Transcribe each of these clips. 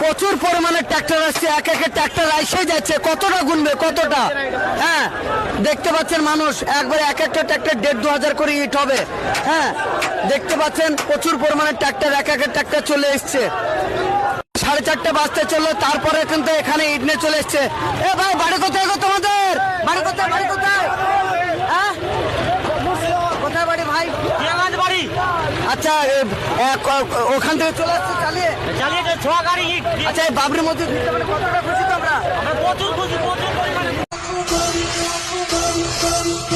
প্রচুর পরিমাণে ট্রাক্টর আসছে, এক এক ট্রাক্টর আইসে যাচ্ছে, কতটা গুনবে কতটা। হ্যাঁ দেখতে পাচ্ছেন মানুষ একবারে এক একটা ট্রাক্টর 1,500-2,000 করে ইট হবে। হ্যাঁ দেখতে পাচ্ছেন প্রচুর পরিমাণে ট্রাক্টর, এক এক ট্রাক্টর চলে এসছে। 4:30 বাজতে চললো, তারপরে কিন্তু এখানে ইট নিয়ে চলে এসছে। এ ভাই বাড়ি কোথায় গো তোমাদের? বাড়ি কোথায়? বাড়ি কোথায়? হ্যাঁ কোথায় বাড়ি ভাই? বাড়ি। আচ্ছা ওখান থেকে চলে আসছে চালিয়ে ছোয়া গাড়ি ইট। আচ্ছা এই বাবরি মসজিদ মানে কতটা খুশি তো আমরা? আমরা প্রচুর খুশি, প্রচুর পরিমাণে। প্রচুর খুশি, প্রচুর পরিমাণে। প্রচুর পরিমাণে ট্রাক্টর আসছে,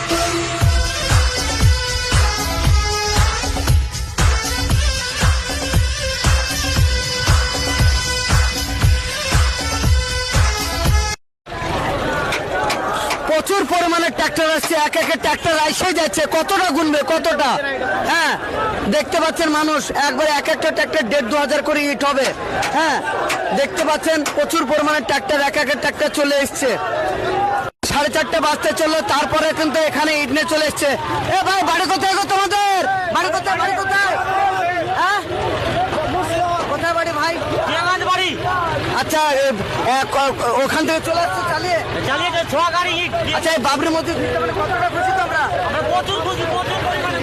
এক এক ট্রাক্টর আইসে যাচ্ছে, কতটা গুনবে কতটা। হ্যাঁ দেখতে পাচ্ছেন প্রচুর পরিমাণে ট্রাক্টর, এক এক ট্রাক্টর চলে এসছে। 4:30 বাজতে চললো, তারপরে কিন্তু এখানে ইট নিয়ে চলে এসছে। এ ভাই বাড়ি কোথায় গো তোমাদের? বাড়ি কোথায়? বাড়ি কোথায়? 4 গাড়ি ইট। প্রচুর পরিমাণে ট্রাক্টর আসছে, এক এক ট্রাক্টর আইসে যাচ্ছে, কতটা গুনবে কতটা। হ্যাঁ দেখতে পাচ্ছেন মানুষ একবারে এক একটা ট্রাক্টর 1,500-2,000 করে ইট হবে। হ্যাঁ দেখতে পাচ্ছেন প্রচুর পরিমাণে ট্রাক্টর, এক এক ট্রাক্টর চলে এসছে। 4:30 বাজতে চললো, তারপরে কিন্তু এখানে ইট নিয়ে চলে এসছে। এ ভাই বাড়ি কোথায় গো তোমাদের? বাড়ি কোথায়? বাড়ি কোথায়? হ্যাঁ কোথায় বাড়ি ভাই? বাড়ি। আচ্ছা ওখান থেকে চলে আসছে চালিয়ে ছোয়া গাড়ি ইট। আচ্ছা এই বাবরি মসজিদ মানে কতটা খুশি তো আমরা? আমরা প্রচুর খুশি, প্রচুর পরিমাণে।